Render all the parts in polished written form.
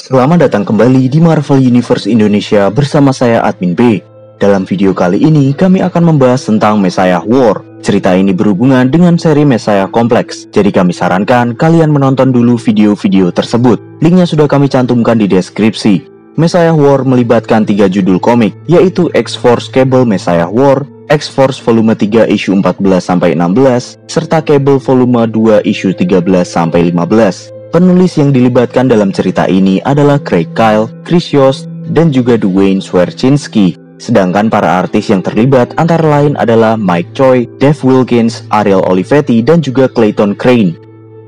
Selamat datang kembali di Marvel Universe Indonesia bersama saya Admin B. Dalam video kali ini kami akan membahas tentang Messiah War. Cerita ini berhubungan dengan seri Messiah Complex, jadi kami sarankan kalian menonton dulu video-video tersebut. Linknya sudah kami cantumkan di deskripsi. Messiah War melibatkan 3 judul komik, yaitu X-Force Cable Messiah War, X-Force volume 3 issue 14-16, serta Cable volume 2 issue 13-15. Penulis yang dilibatkan dalam cerita ini adalah Craig Kyle, Chris Yost, dan juga Duane Swierczynski. Sedangkan para artis yang terlibat antara lain adalah Mike Choi, Dave Wilkins, Ariel Olivetti, dan juga Clayton Crane.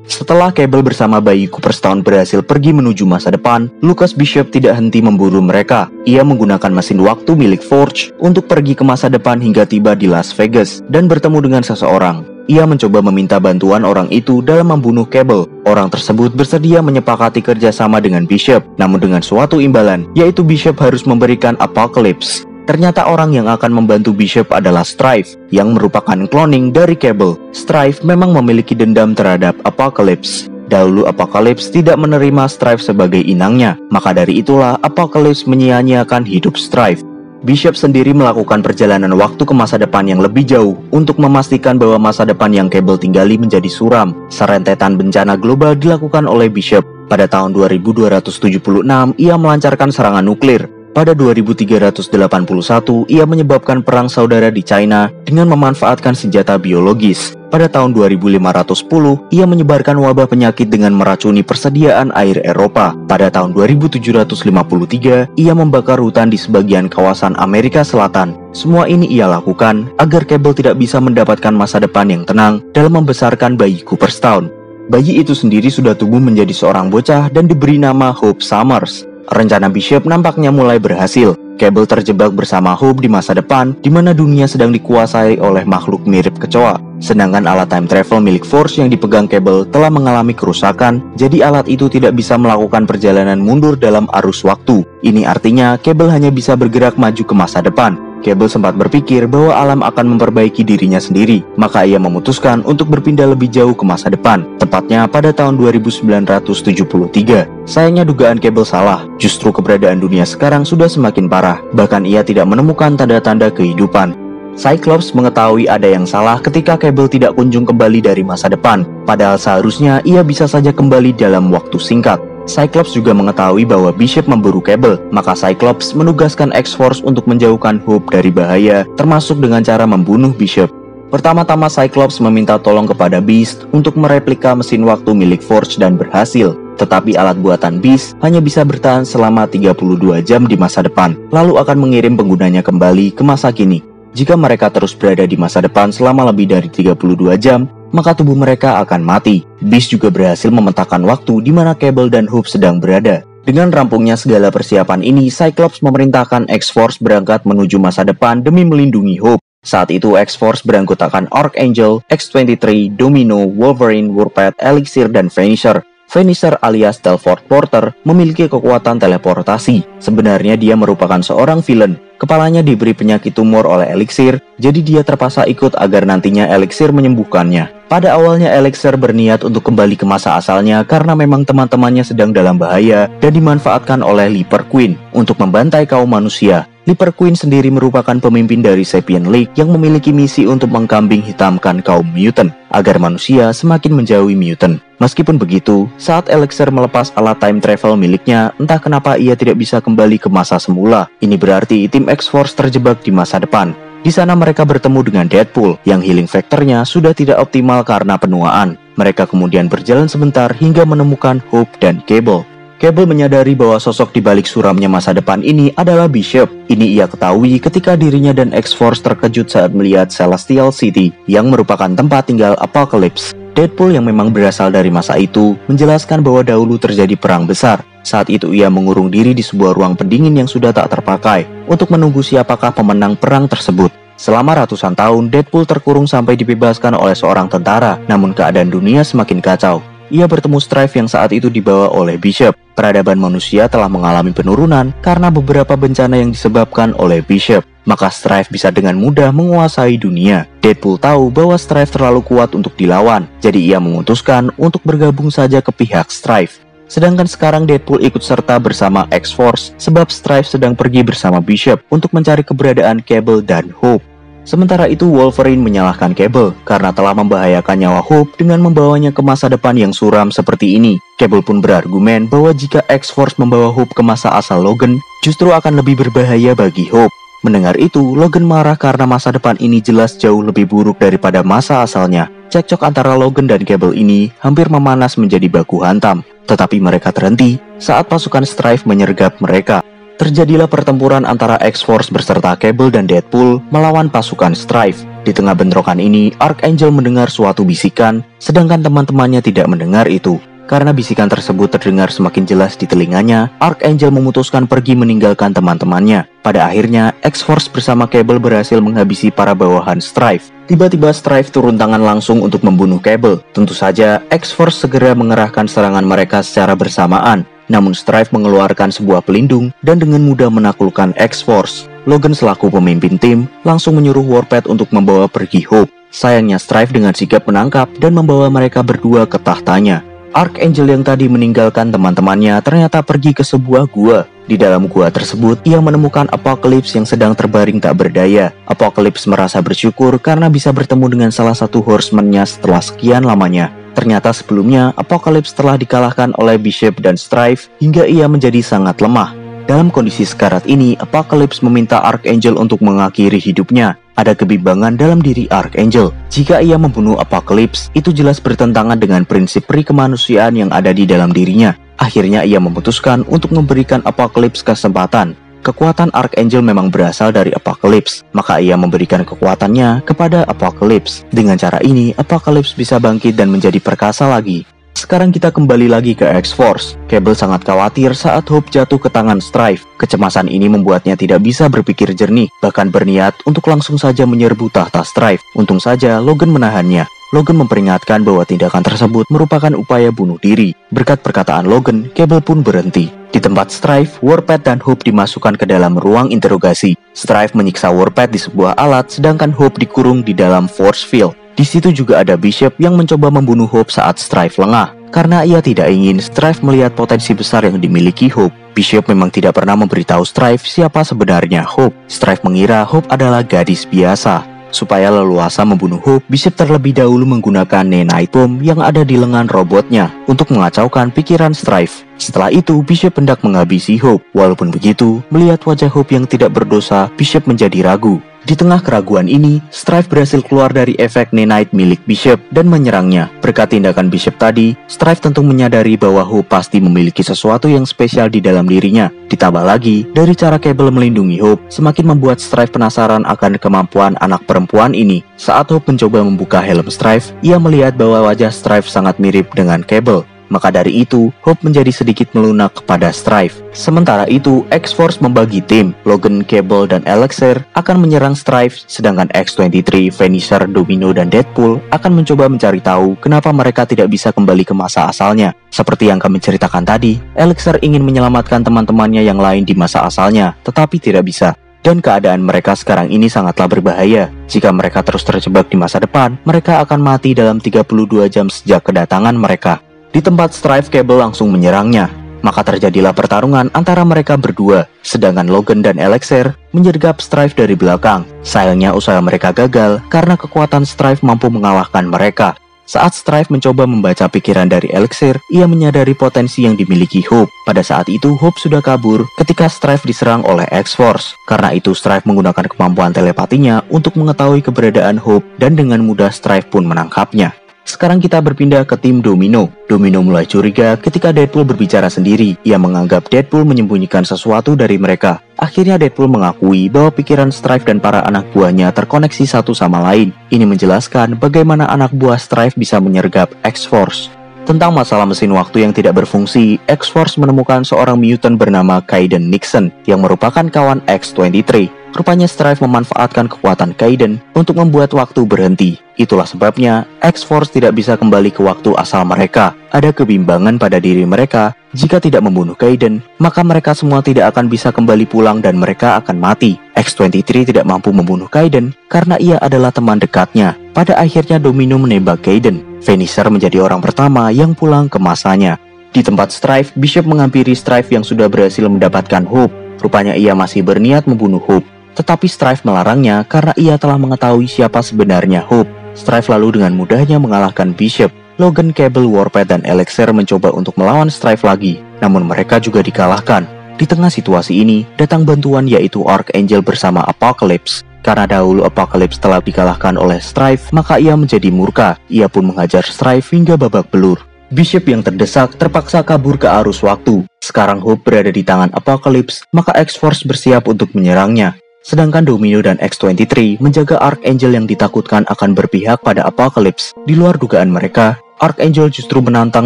Setelah Cable bersama bayi Cooper Stone berhasil pergi menuju masa depan, Lucas Bishop tidak henti memburu mereka. Ia menggunakan mesin waktu milik Forge untuk pergi ke masa depan hingga tiba di Las Vegas dan bertemu dengan seseorang. Ia mencoba meminta bantuan orang itu dalam membunuh Cable. Orang tersebut bersedia menyepakati kerjasama dengan Bishop, namun dengan suatu imbalan, yaitu Bishop harus memberikan Apocalypse. Ternyata orang yang akan membantu Bishop adalah Strife, yang merupakan cloning dari Cable. Strife memang memiliki dendam terhadap Apocalypse. Dahulu Apocalypse tidak menerima Strife sebagai inangnya, maka dari itulah Apocalypse menyia-nyiakan hidup Strife. Bishop sendiri melakukan perjalanan waktu ke masa depan yang lebih jauh untuk memastikan bahwa masa depan yang Cable tinggali menjadi suram. Serentetan bencana global dilakukan oleh Bishop. Pada tahun 2276, ia melancarkan serangan nuklir. Pada 2381, ia menyebabkan perang saudara di China dengan memanfaatkan senjata biologis. Pada tahun 2510, ia menyebarkan wabah penyakit dengan meracuni persediaan air Eropa. Pada tahun 2753, ia membakar hutan di sebagian kawasan Amerika Selatan. Semua ini ia lakukan agar Cable tidak bisa mendapatkan masa depan yang tenang dalam membesarkan bayi Cooper Stone. Bayi itu sendiri sudah tumbuh menjadi seorang bocah dan diberi nama Hope Summers. Rencana Bishop nampaknya mulai berhasil. Cable terjebak bersama Hope di masa depan, di mana dunia sedang dikuasai oleh makhluk mirip kecoa. Sedangkan alat time travel milik Force yang dipegang Cable telah mengalami kerusakan, jadi alat itu tidak bisa melakukan perjalanan mundur dalam arus waktu. Ini artinya Cable hanya bisa bergerak maju ke masa depan. Cable sempat berpikir bahwa alam akan memperbaiki dirinya sendiri, maka ia memutuskan untuk berpindah lebih jauh ke masa depan, tepatnya pada tahun 2973. Sayangnya dugaan Cable salah, justru keberadaan dunia sekarang sudah semakin parah, bahkan ia tidak menemukan tanda-tanda kehidupan. Cyclops mengetahui ada yang salah ketika Cable tidak kunjung kembali dari masa depan, padahal seharusnya ia bisa saja kembali dalam waktu singkat. Cyclops juga mengetahui bahwa Bishop memburu Cable, maka Cyclops menugaskan X-Force untuk menjauhkan Hope dari bahaya, termasuk dengan cara membunuh Bishop. Pertama-tama Cyclops meminta tolong kepada Beast untuk mereplika mesin waktu milik Forge dan berhasil. Tetapi alat buatan Beast hanya bisa bertahan selama 32 jam di masa depan, lalu akan mengirim penggunanya kembali ke masa kini. Jika mereka terus berada di masa depan selama lebih dari 32 jam, maka tubuh mereka akan mati. Beast juga berhasil memetakan waktu di mana Cable dan Hope sedang berada. Dengan rampungnya segala persiapan ini, Cyclops memerintahkan X-Force berangkat menuju masa depan demi melindungi Hope. Saat itu X-Force beranggotakan Archangel, X-23, Domino, Wolverine, Warpath, Elixir, dan Vanisher. Vanisher alias Teleport Porter memiliki kekuatan teleportasi. Sebenarnya dia merupakan seorang villain. Kepalanya diberi penyakit tumor oleh Elixir, jadi dia terpaksa ikut agar nantinya Elixir menyembuhkannya. Pada awalnya Elixir berniat untuk kembali ke masa asalnya karena memang teman-temannya sedang dalam bahaya dan dimanfaatkan oleh Leper Queen untuk membantai kaum manusia. Leper Queen sendiri merupakan pemimpin dari Sapien League yang memiliki misi untuk mengkambing hitamkan kaum mutant agar manusia semakin menjauhi mutant. Meskipun begitu, saat Elixir melepas alat time travel miliknya, entah kenapa ia tidak bisa kembali ke masa semula. Ini berarti tim X-Force terjebak di masa depan. Di sana mereka bertemu dengan Deadpool yang healing factor-nya sudah tidak optimal karena penuaan. Mereka kemudian berjalan sebentar hingga menemukan Hope dan Cable. Cable menyadari bahwa sosok di balik suramnya masa depan ini adalah Bishop. Ini ia ketahui ketika dirinya dan X-Force terkejut saat melihat Celestial City yang merupakan tempat tinggal Apocalypse. Deadpool yang memang berasal dari masa itu menjelaskan bahwa dahulu terjadi perang besar. Saat itu ia mengurung diri di sebuah ruang pendingin yang sudah tak terpakai untuk menunggu siapakah pemenang perang tersebut. Selama ratusan tahun, Deadpool terkurung sampai dibebaskan oleh seorang tentara, namun keadaan dunia semakin kacau. Ia bertemu Strife yang saat itu dibawa oleh Bishop. Peradaban manusia telah mengalami penurunan karena beberapa bencana yang disebabkan oleh Bishop. Maka Strife bisa dengan mudah menguasai dunia. Deadpool tahu bahwa Strife terlalu kuat untuk dilawan, jadi ia memutuskan untuk bergabung saja ke pihak Strife. Sedangkan sekarang Deadpool ikut serta bersama X-Force sebab Strife sedang pergi bersama Bishop untuk mencari keberadaan Cable dan Hope. Sementara itu Wolverine menyalahkan Cable karena telah membahayakan nyawa Hope dengan membawanya ke masa depan yang suram seperti ini. Cable pun berargumen bahwa jika X-Force membawa Hope ke masa asal Logan, justru akan lebih berbahaya bagi Hope. Mendengar itu, Logan marah karena masa depan ini jelas jauh lebih buruk daripada masa asalnya. Cekcok antara Logan dan Cable ini hampir memanas menjadi baku hantam. Tetapi mereka terhenti saat pasukan Strife menyergap mereka. Terjadilah pertempuran antara X-Force beserta Cable dan Deadpool melawan pasukan Strife. Di tengah bentrokan ini, Archangel mendengar suatu bisikan, sedangkan teman-temannya tidak mendengar itu. Karena bisikan tersebut terdengar semakin jelas di telinganya, Archangel memutuskan pergi meninggalkan teman-temannya. Pada akhirnya, X-Force bersama Cable berhasil menghabisi para bawahan Strife. Tiba-tiba Strife turun tangan langsung untuk membunuh Cable. Tentu saja, X-Force segera mengerahkan serangan mereka secara bersamaan. Namun Strife mengeluarkan sebuah pelindung dan dengan mudah menaklukkan X-Force. Logan selaku pemimpin tim langsung menyuruh Warpath untuk membawa pergi Hope. Sayangnya Strife dengan sigap menangkap dan membawa mereka berdua ke tahtanya. Archangel yang tadi meninggalkan teman-temannya ternyata pergi ke sebuah gua. Di dalam gua tersebut, ia menemukan Apocalypse yang sedang terbaring tak berdaya. Apocalypse merasa bersyukur karena bisa bertemu dengan salah satu horseman-nya setelah sekian lamanya. Ternyata sebelumnya, Apocalypse telah dikalahkan oleh Bishop dan Strife hingga ia menjadi sangat lemah. Dalam kondisi sekarat ini, Apocalypse meminta Archangel untuk mengakhiri hidupnya. Ada kebimbangan dalam diri Archangel. Jika ia membunuh Apocalypse, itu jelas bertentangan dengan prinsip peri kemanusiaan yang ada di dalam dirinya. Akhirnya ia memutuskan untuk memberikan Apocalypse kesempatan. Kekuatan Archangel memang berasal dari Apocalypse, maka ia memberikan kekuatannya kepada Apocalypse. Dengan cara ini, Apocalypse bisa bangkit dan menjadi perkasa lagi. Sekarang kita kembali lagi ke X-Force. Cable sangat khawatir saat Hope jatuh ke tangan Strife. Kecemasan ini membuatnya tidak bisa berpikir jernih, bahkan berniat untuk langsung saja menyerbu tahta Strife. Untung saja Logan menahannya. Logan memperingatkan bahwa tindakan tersebut merupakan upaya bunuh diri. Berkat perkataan Logan, Cable pun berhenti. Di tempat Strife, Warpath dan Hope dimasukkan ke dalam ruang interogasi. Strife menyiksa Warpath di sebuah alat, sedangkan Hope dikurung di dalam force field. Di situ juga ada Bishop yang mencoba membunuh Hope saat Strife lengah. Karena ia tidak ingin Strife melihat potensi besar yang dimiliki Hope. Bishop memang tidak pernah memberitahu Strife siapa sebenarnya Hope. Strife mengira Hope adalah gadis biasa. Supaya leluasa membunuh Hope, Bishop terlebih dahulu menggunakan Nanite Bomb yang ada di lengan robotnya untuk mengacaukan pikiran Strife. Setelah itu, Bishop hendak menghabisi Hope. Walaupun begitu, melihat wajah Hope yang tidak berdosa, Bishop menjadi ragu. Di tengah keraguan ini, Strife berhasil keluar dari efek Nanite milik Bishop dan menyerangnya. Berkat tindakan Bishop tadi, Strife tentu menyadari bahwa Hope pasti memiliki sesuatu yang spesial di dalam dirinya. Ditambah lagi, dari cara Cable melindungi Hope, semakin membuat Strife penasaran akan kemampuan anak perempuan ini. Saat Hope mencoba membuka helm Strife, ia melihat bahwa wajah Strife sangat mirip dengan Cable. Maka dari itu, Hope menjadi sedikit melunak kepada Strife. Sementara itu, X-Force membagi tim. Logan, Cable, dan Elixir akan menyerang Strife, sedangkan X-23, Vanisher, Domino, dan Deadpool akan mencoba mencari tahu kenapa mereka tidak bisa kembali ke masa asalnya. Seperti yang kami ceritakan tadi, Elixir ingin menyelamatkan teman-temannya yang lain di masa asalnya, tetapi tidak bisa. Dan keadaan mereka sekarang ini sangatlah berbahaya. Jika mereka terus terjebak di masa depan, mereka akan mati dalam 32 jam sejak kedatangan mereka. Di tempat Strife, Cable langsung menyerangnya. Maka terjadilah pertarungan antara mereka berdua. Sedangkan Logan dan Elixir menyergap Strife dari belakang. Sayangnya usaha mereka gagal karena kekuatan Strife mampu mengalahkan mereka. Saat Strife mencoba membaca pikiran dari Elixir, ia menyadari potensi yang dimiliki Hope. Pada saat itu, Hope sudah kabur ketika Strife diserang oleh X-Force. Karena itu, Strife menggunakan kemampuan telepatinya untuk mengetahui keberadaan Hope dan dengan mudah Strife pun menangkapnya. Sekarang kita berpindah ke tim Domino. Domino mulai curiga ketika Deadpool berbicara sendiri. Ia menganggap Deadpool menyembunyikan sesuatu dari mereka. Akhirnya Deadpool mengakui bahwa pikiran Strife dan para anak buahnya terkoneksi satu sama lain. Ini menjelaskan bagaimana anak buah Strife bisa menyergap X-Force. Tentang masalah mesin waktu yang tidak berfungsi, X-Force menemukan seorang mutant bernama Kaiden Nixon yang merupakan kawan X-23. Rupanya Strife memanfaatkan kekuatan Kaiden untuk membuat waktu berhenti. Itulah sebabnya X-Force tidak bisa kembali ke waktu asal mereka. Ada kebimbangan pada diri mereka. Jika tidak membunuh Kaiden, maka mereka semua tidak akan bisa kembali pulang dan mereka akan mati. X-23 tidak mampu membunuh Kaiden karena ia adalah teman dekatnya. Pada akhirnya Domino menembak Kaiden. Vanisher menjadi orang pertama yang pulang ke masanya. Di tempat Strife, Bishop menghampiri Strife yang sudah berhasil mendapatkan Hope. Rupanya ia masih berniat membunuh Hope, tetapi Strife melarangnya karena ia telah mengetahui siapa sebenarnya Hope. Strife lalu dengan mudahnya mengalahkan Bishop. Logan, Cable, Warpath, dan Elixir mencoba untuk melawan Strife lagi, namun mereka juga dikalahkan. Di tengah situasi ini, datang bantuan yaitu Archangel bersama Apocalypse. Karena dahulu Apocalypse telah dikalahkan oleh Strife, maka ia menjadi murka. Ia pun menghajar Strife hingga babak belur. Bishop yang terdesak terpaksa kabur ke arus waktu. Sekarang Hope berada di tangan Apocalypse, maka X-Force bersiap untuk menyerangnya. Sedangkan Domino dan X-23 menjaga Archangel yang ditakutkan akan berpihak pada Apocalypse. Di luar dugaan mereka, Archangel justru menantang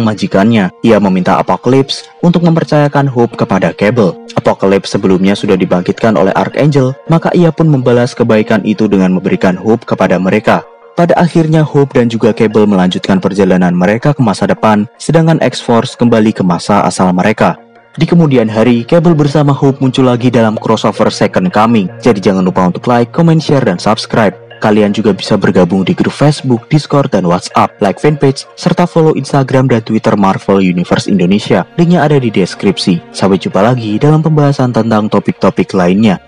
majikannya. Ia meminta Apocalypse untuk mempercayakan Hope kepada Cable. Apocalypse sebelumnya sudah dibangkitkan oleh Archangel, maka ia pun membalas kebaikan itu dengan memberikan Hope kepada mereka. Pada akhirnya Hope dan juga Cable melanjutkan perjalanan mereka ke masa depan, sedangkan X-Force kembali ke masa asal mereka. Di kemudian hari, Cable bersama Hope muncul lagi dalam crossover Second Coming. Jadi jangan lupa untuk like, comment, share, dan subscribe. Kalian juga bisa bergabung di grup Facebook, Discord, dan WhatsApp, like fanpage, serta follow Instagram dan Twitter Marvel Universe Indonesia. Linknya ada di deskripsi. Sampai jumpa lagi dalam pembahasan tentang topik-topik lainnya.